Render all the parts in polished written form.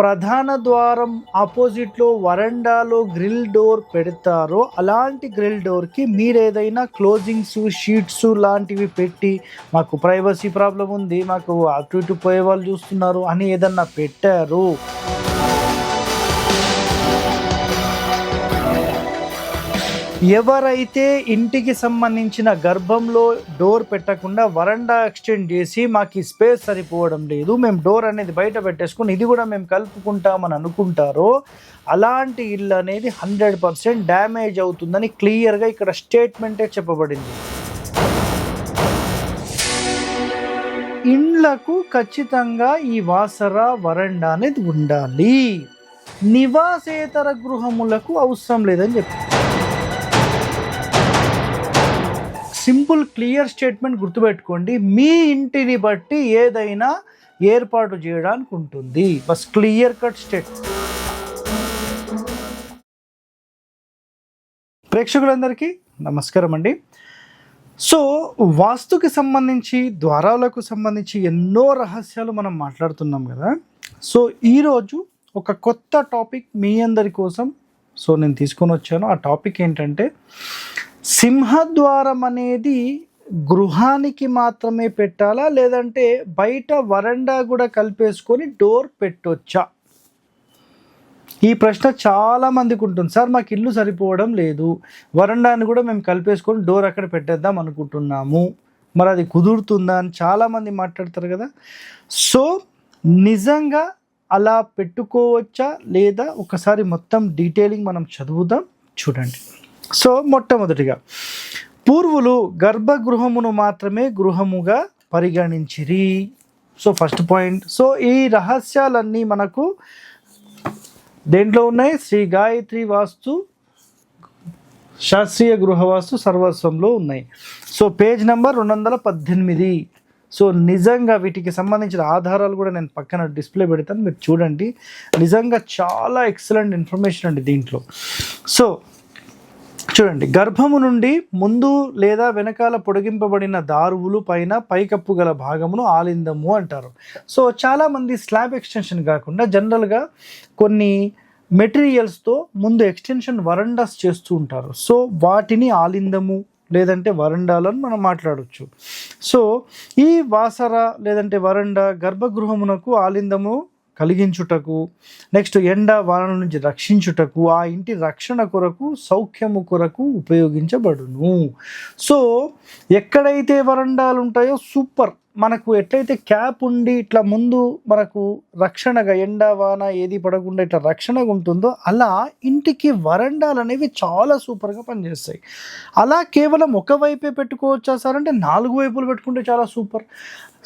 ప్రధాన ద్వారం ఆపోజిట్లో వరండాలో గ్రిల్ డోర్ పెడతారో అలాంటి గ్రిల్ డోర్కి మీరు ఏదైనా క్లోజింగ్స్ షీట్స్ లాంటివి పెట్టి మాకు ప్రైవసీ ప్రాబ్లం ఉంది, మాకు అటు ఇటు పోయే వాళ్ళు చూస్తున్నారు అని ఏదన్నా పెట్టారు, ఎవరైతే ఇంటికి సంబంధించిన గర్భంలో డోర్ పెట్టకుండా వరండా ఎక్స్టెండ్ చేసి మాకు ఈ స్పేస్ సరిపోవడం లేదు, మేము డోర్ అనేది బయట పెట్టేసుకుని ఇది కూడా మేము కలుపుకుంటామని అనుకుంటారో అలాంటి ఇల్లు అనేది 100% డ్యామేజ్ అవుతుందని క్లియర్గా ఇక్కడ స్టేట్మెంటే చెప్పబడింది. ఇండ్లకు ఖచ్చితంగా ఈ వాసరా వరండా అనేది ఉండాలి, నివాసేతర గృహములకు అవసరం లేదని చెప్పి సింపుల్ క్లియర్ స్టేట్మెంట్ గుర్తుపెట్టుకోండి. మీ ఇంటిని బట్టి ఏదైనా ఏర్పాటు చేయడానికి ఉంటుంది, బస్ క్లియర్ కట్ స్టేట్మెంట్. ప్రేక్షకులందరికీ నమస్కారం అండి. సో వాస్తుకి సంబంధించి ద్వారాలకు సంబంధించి ఎన్నో రహస్యాలు మనం మాట్లాడుతున్నాం కదా. సో ఈరోజు ఒక కొత్త టాపిక్ మీ అందరి కోసం నేను తీసుకొని వచ్చాను. ఆ టాపిక్ ఏంటంటే సింహద్వారం అనేది గృహానికి మాత్రమే పెట్టాలా లేదంటే బయట వరండా కూడా కలిపేసుకొని డోర్ పెట్టొచ్చా? ఈ ప్రశ్న చాలా మందికి ఉంటుంది. సార్ మాకు ఇల్లు సరిపోవడం లేదు, వరండాని కూడా మేము కలిపేసుకొని డోర్ అక్కడ పెట్టేద్దాం అనుకుంటున్నాము, మరి అది కుదురుతుందా అని చాలామంది మాట్లాడతారు కదా. సో నిజంగా అలా పెట్టుకోవచ్చా లేదా ఒకసారి మొత్తం డీటెయిలింగ్ మనం చదువుదాం, చూడండి. సో మొట్టమొదటిగా పూర్వులు గర్భగృహమును మాత్రమే గృహముగా పరిగణించిరి. So first point. సో ఈ రహస్యాలన్నీ మనకు దేంట్లో ఉన్నాయి? శ్రీ గాయత్రి వాస్తు శాస్త్రీయ గృహవాస్తు సర్వస్వంలో ఉన్నాయి. So page number 218. సో నిజంగా వీటికి సంబంధించిన ఆధారాలు కూడా నేను పక్కన డిస్ప్లే పెడతాను, మీరు చూడండి. నిజంగా చాలా ఎక్సలెంట్ ఇన్ఫర్మేషన్ అండి దీంట్లో. సో చూడండి, గర్భము నుండి ముందు లేదా వెనకాల పొడిగింపబడిన దారువులు పైన పైకప్పు గల భాగమును ఆలిందము అంటారు. సో చాలామంది స్లాబ్ ఎక్స్టెన్షన్ కాకుండా జనరల్గా కొన్ని మెటీరియల్స్తో ముందు ఎక్స్టెన్షన్ వరండాస్ చేస్తూ ఉంటారు. సో వాటిని ఆలిందము లేదంటే వరండాలను మనం మాట్లాడవచ్చు. సో ఈ వాసర లేదంటే వరండా గర్భగృహమునకు ఆలిందము కలిగించుటకు, నెక్స్ట్ ఎండ వాన నుంచి రక్షించుటకు, ఆ ఇంటి రక్షణ కొరకు సౌఖ్యము కొరకు ఉపయోగించబడును. సో ఎక్కడైతే వరండాలు ఉంటాయో సూపర్, మనకు ఎట్లయితే క్యాప్ ఉండి ఇట్లా ముందు మనకు రక్షణగా ఎండ వాన ఏది పడకుండా ఇట్లా రక్షణగా ఉంటుందో అలా ఇంటికి వరండాలు అనేవి చాలా సూపర్గా పనిచేస్తాయి. అలా కేవలం ఒకవైపే పెట్టుకోవచ్చా సార్ అంటే 4 వైపులు పెట్టుకుంటే చాలా సూపర్.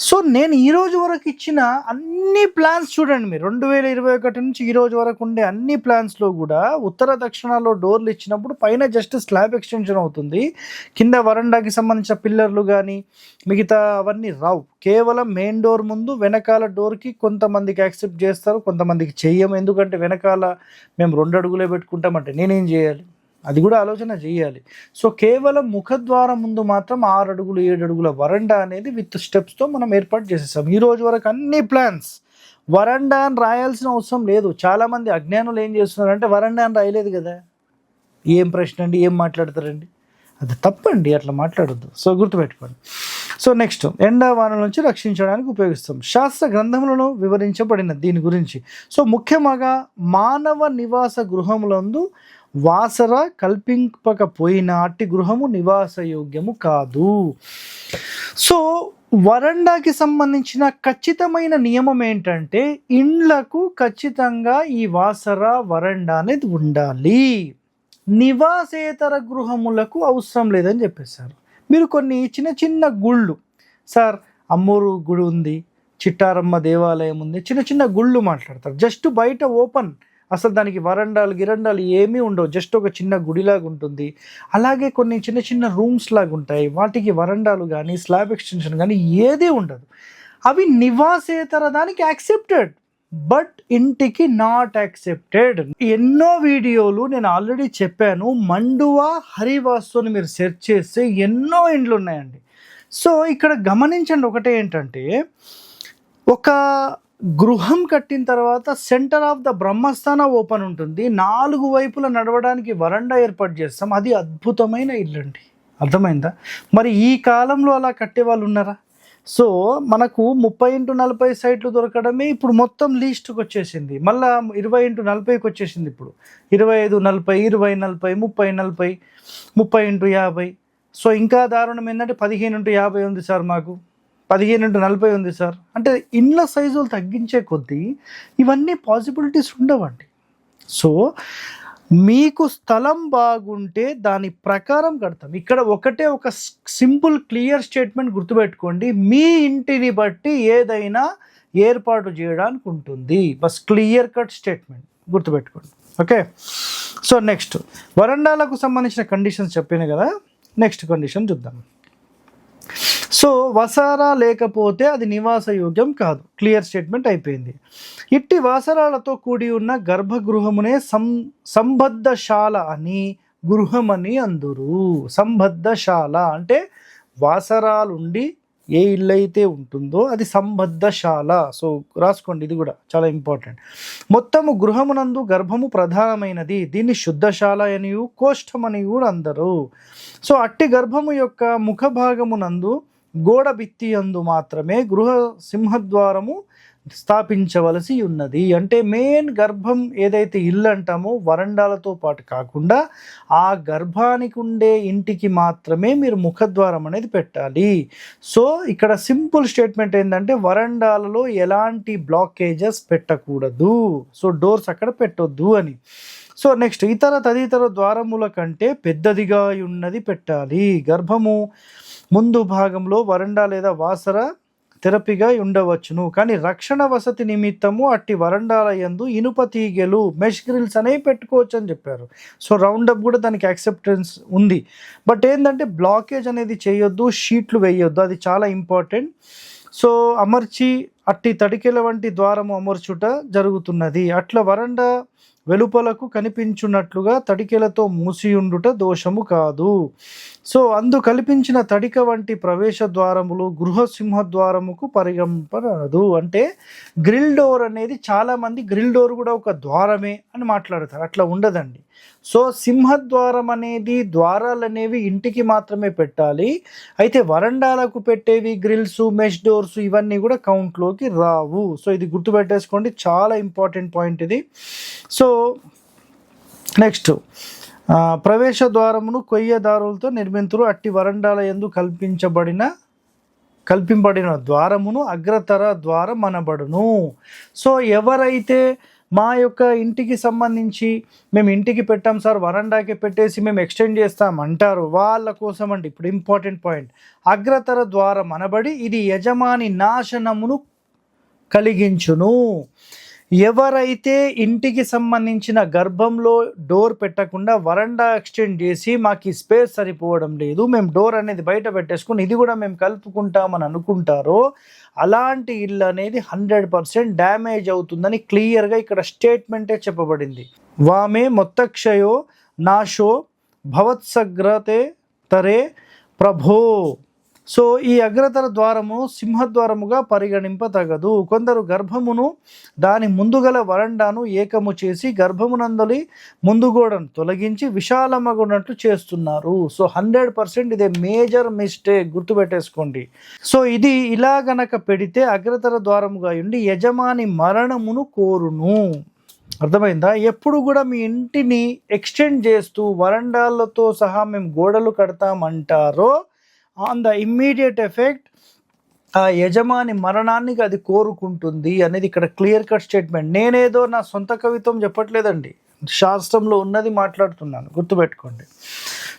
సో నేను ఈరోజు వరకు ఇచ్చిన అన్ని ప్లాన్స్ చూడండి మీరు, 2021 నుంచి ఈరోజు వరకు ఉండే అన్ని ప్లాన్స్లో కూడా ఉత్తర దక్షిణాల్లో డోర్లు ఇచ్చినప్పుడు పైన జస్ట్ స్లాబ్ ఎక్స్టెన్షన్ అవుతుంది, కింద వరండాకి సంబంధించిన పిల్లర్లు కానీ మిగతా అవన్నీ రావు. కేవలం మెయిన్ డోర్ ముందు వెనకాల డోర్కి కొంతమందికి యాక్సెప్ట్ చేస్తారు, కొంతమందికి చెయ్యం. ఎందుకంటే వెనకాల మేము 2 అడుగులే పెట్టుకుంటామంటే నేనేం చేయాలి, అది కూడా ఆలోచన చేయాలి. సో కేవలం ముఖద్వారం ముందు మాత్రం 6 అడుగులు 7 అడుగుల వరండా అనేది విత్ స్టెప్స్తో మనం ఏర్పాటు చేసేసాం. ఈరోజు వరకు అన్ని ప్లాన్స్ వరండా అని రాయాల్సిన అవసరం లేదు. చాలామంది అజ్ఞానులు ఏం చేస్తున్నారంటే వరండా అని రాయలేదు కదా, ఏం ప్రశ్న అండి, ఏం మాట్లాడతారండి, అది తప్పండి, అట్లా మాట్లాడద్దు. సో గుర్తుపెట్టుకోండి. సో నెక్స్ట్, ఎండా వానల నుంచి రక్షించడానికి ఉపయోగిస్తాం. శాస్త్ర గ్రంథములను వివరించబడిన దీని గురించి. సో ముఖ్యంగా మానవ నివాస గృహములందు వాసర కల్పింపకపోయిన అట్టి గృహము నివాసయోగ్యము కాదు. సో వరండాకి సంబంధించిన ఖచ్చితమైన నియమం ఏంటంటే ఇండ్లకు ఖచ్చితంగా ఈ వాసర వరండా అనేది ఉండాలి, నివాసేతర గృహములకు అవసరం లేదని చెప్పేశారు. మీరు కొన్ని చిన్న చిన్న గుళ్ళు, సార్ అమ్మూరు గుడి ఉంది, చిట్టారమ్మ దేవాలయం ఉంది, చిన్న చిన్న గుళ్ళు మాట్లాడతారు. జస్ట్ బయట ఓపెన్, అసలు దానికి వరండాలు గిరండాలు ఏమీ ఉండవు, జస్ట్ ఒక చిన్న గుడిలాగా ఉంటుంది. అలాగే కొన్ని చిన్న చిన్న రూమ్స్ లాగా ఉంటాయి, వాటికి వరండాలు కానీ స్లాబ్ ఎక్స్టెన్షన్ కానీ ఏదీ ఉండదు. అవి నివాసేతర దానికి యాక్సెప్టెడ్, బట్ ఇంటికి నాట్ యాక్సెప్టెడ్. ఎన్నో వీడియోలు నేను ఆల్రెడీ చెప్పాను, మండువా హరివాస్తుని మీరు సెర్చ్ చేస్తే ఎన్నో ఇండ్లు ఉన్నాయండి. సో ఇక్కడ గమనించండి, ఒకటే ఏంటంటే ఒక గృహం కట్టిన తర్వాత సెంటర్ ఆఫ్ ద బ్రహ్మస్థాన ఓపెన్ ఉంటుంది, 4 వైపుల నడవడానికి వరండా ఏర్పాటు చేస్తాం. అది అద్భుతమైన ఇల్లు అండి. అర్థమైందా? మరి ఈ కాలంలో అలా కట్టే వాళ్ళు ఉన్నారా? సో మనకు 30x40 సైట్లు దొరకడమే ఇప్పుడు మొత్తం లీస్ట్కి వచ్చేసింది. మళ్ళీ 20x40కి వచ్చేసింది. ఇప్పుడు 25x40, 20x40, 30x40, 30x50. So ఇంకా దారుణం ఏంటంటే 15x50 ఉంది సార్, మాకు 15x40 ఉంది సార్. అంటే ఇండ్ల సైజులు తగ్గించే కొద్దీ ఇవన్నీ పాసిబిలిటీస్ ఉండవండి. సో మీకు స్థలం బాగుంటే దాని ప్రకారం కడతాం. ఇక్కడ ఒక సింపుల్ క్లియర్ స్టేట్మెంట్ గుర్తుపెట్టుకోండి, మీ ఇంటిని బట్టి ఏదైనా ఏర్పాటు చేయడానికి ఉంటుంది. బస్ క్లియర్ కట్ స్టేట్మెంట్ గుర్తుపెట్టుకోండి. ఓకే. సో నెక్స్ట్ వరండాలకు సంబంధించిన కండిషన్స్ చెప్పాను కదా, నెక్స్ట్ కండిషన్ చూద్దాం. సో వసారా లేకపోతే అది నివాస యోగ్యం కాదు. క్లియర్ స్టేట్మెంట్ అయిపోయింది. ఇట్టి వాసరాలతో కూడి ఉన్న గర్భగృహమునే సంబద్ధశాల అని గృహమని అందురు. సంబద్ధశాల అంటే వాసరాలుండి ఏ ఇల్లు అయితే ఉంటుందో అది సంబద్ధశాల. సో రాసుకోండి, ఇది కూడా చాలా ఇంపార్టెంట్. మొత్తము గృహమునందు గర్భము ప్రధానమైనది. దీన్ని శుద్ధశాల అనియు కోష్టమని కూడా అందరు. సో అట్టి గర్భము యొక్క ముఖ భాగమునందు గోడ భిత్తి అందు మాత్రమే గృహ సింహద్వారము స్థాపించవలసి ఉన్నది. అంటే మెయిన్ గర్భం ఏదైతే ఇల్లు అంటామో వరండాలతో పాటు కాకుండా ఆ గర్భానికి ఉండే ఇంటికి మాత్రమే మీరు ముఖద్వారం అనేది పెట్టాలి. సో ఇక్కడ సింపుల్ స్టేట్మెంట్ ఏంటంటే వరండాలలో ఎలాంటి బ్లాకేజెస్ పెట్టకూడదు. సో డోర్స్ అక్కడ పెట్టొద్దు అని. సో నెక్స్ట్ తదితర ద్వారముల కంటే పెద్దదిగా ఉన్నది పెట్టాలి. గర్భము ముందు భాగంలో వరండా లేదా వాసర తెరపిగా ఉండవచ్చును, కానీ రక్షణ వసతి నిమిత్తము అట్టి వరండాల యందు ఇనుప తీగెలు మెష్ గ్రిల్స్ అనేవి పెట్టుకోవచ్చు అని చెప్పారు. సో రౌండప్ కూడా దానికి యాక్సెప్టెన్స్ ఉంది. బట్ ఏంటంటే బ్లాకేజ్ అనేది చేయొద్దు, షీట్లు వేయొద్దు, అది చాలా ఇంపార్టెంట్. సో అమర్చి అట్టి తడికెల వంటి ద్వారము అమర్చుట జరుగుతున్నది. అట్లా వరండా వెలుపలకు కనిపించున్నట్లుగా తడికెలతో మూసియుండుట దోషము కాదు. సో అందు కల్పించిన తడిక వంటి ప్రవేశ ద్వారములు గృహ సింహద్వారముకు పరిగణపడదు. అంటే గ్రిల్ డోర్ అనేది చాలామంది గ్రిల్ డోర్ కూడా ఒక ద్వారమే అని మాట్లాడతారు. అట్లా ఉండదండి. సో సింహద్వారం అనేది ద్వారాలు అనేవి ఇంటికి మాత్రమే పెట్టాలి. అయితే వరండాలకు పెట్టేవి గ్రిల్స్, మెష్ డోర్స్ ఇవన్నీ కూడా కౌంట్లోకి రావు. సో ఇది గుర్తుపెట్టేసుకోండి, చాలా ఇంపార్టెంట్ పాయింట్ ఇది. సో నెక్స్ట్ ప్రవేశ ద్వారమును కొయ్యదారులతో నిర్మింతురు. అట్టి వరండాల యందు కల్పింపబడిన ద్వారమును అగ్రతర ద్వారం అనబడును. సో ఎవరైతే మా యొక్క ఇంటికి సంబంధించి మేము ఇంటికి పెట్టాం సార్, వరండాకి పెట్టేసి మేము ఎక్స్టెండ్ చేస్తాం అంటారు, వాళ్ళ కోసం అండి ఇప్పుడు ఇంపార్టెంట్ పాయింట్. అగ్రతర ద్వారం అనబడి ఇది యజమాని నాశనమును కలిగించును. ఎవరైతే ఇంటికి సంబంధించిన గర్భంలో డోర్ పెట్టకుండా వరండా ఎక్స్టెండ్ చేసి మాకు ఈ స్పేస్ సరిపోవడం లేదు, మేము డోర్ అనేది బయట పెట్టేసుకుని ఇది కూడా మేము కలుపుకుంటామని అనుకుంటారో అలాంటి ఇల్లు అనేది 100% డ్యామేజ్ అవుతుందని క్లియర్గా ఇక్కడ స్టేట్మెంటే చెప్పబడింది. వామే మొత్తక్షయో నాశో భవత్సగ్రతే తరే ప్రభో. సో ఈ అగ్రతర ద్వారము సింహద్వారముగా పరిగణింపతగదు. కొందరు గర్భమును దాని ముందుగల వరండాను ఏకము చేసి గర్భమునందలి ముందు గోడను తొలగించి విశాలమగునట్లు చేస్తున్నారు. సో 100% ఇదే మేజర్ మిస్టేక్, గుర్తుపెట్టేసుకోండి. సో ఇది ఇలా గనక పెడితే అగ్రతర ద్వారముగా ఉండి యజమాని మరణమును కోరును. అర్థమైందా? ఎప్పుడు కూడా మీ ఇంటిని ఎక్స్టెండ్ చేస్తూ వరండాలతో సహా మేము గోడలు కడతామంటారో ఆన్ ద ఇమ్మీడియట్ ఎఫెక్ట్ ఆ యజమాని మరణాన్ని అది కోరుకుంటుంది అనేది ఇక్కడ క్లియర్ కట్ స్టేట్మెంట్. నేనేదో నా సొంత కవిత్వం చెప్పట్లేదండి, శాస్త్రంలో ఉన్నది మాట్లాడుతున్నాను, గుర్తుపెట్టుకోండి.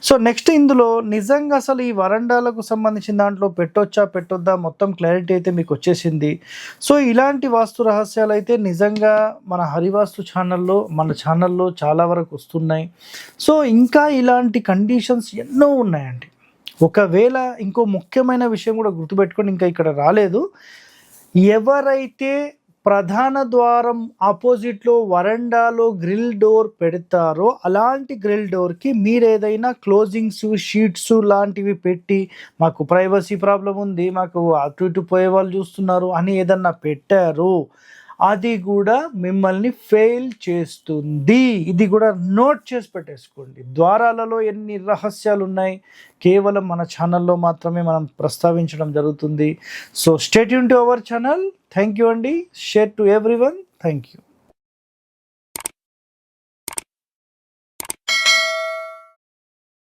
సో నెక్స్ట్ ఇందులో నిజంగా అసలు ఈ వరండాలకు సంబంధించిన దాంట్లో పెట్టొద్దా మొత్తం క్లారిటీ అయితే మీకు వచ్చేసింది. సో ఇలాంటి వాస్తు రహస్యాలు అయితే నిజంగా మన హరివాస్తు మన ఛానల్లో చాలా వరకు వస్తున్నాయి. సో ఇంకా ఇలాంటి కండిషన్స్ ఎన్నో ఉన్నాయండి. ఒకవేళ ఇంకో ముఖ్యమైన విషయం కూడా గుర్తుపెట్టుకొని ఇంకా ఇక్కడ రాలేదు, ఎవరైతే ప్రధాన ద్వారం ఆపోజిట్లో వరండాలో గ్రిల్ డోర్ పెడతారో అలాంటి గ్రిల్ డోర్కి మీరు ఏదైనా క్లోజింగ్స్ షీట్స్ లాంటివి పెట్టి మాకు ప్రైవసీ ప్రాబ్లం ఉంది, మాకు అటు ఇటు పోయే వాళ్ళు చూస్తున్నారు అని ఏదన్నా పెట్టారు, అది కూడా మిమ్మల్ని ఫెయిల్ చేస్తుంది. ఇది కూడా నోట్ చేసి పెట్టేసుకోండి. ద్వారాలలో ఎన్ని రహస్యాలు ఉన్నాయి కేవలం మన ఛానల్లో మాత్రమే మనం ప్రస్తావించడం జరుగుతుంది. So stay tuned to our channel. Thank you అండి. Share to everyone. Thank you.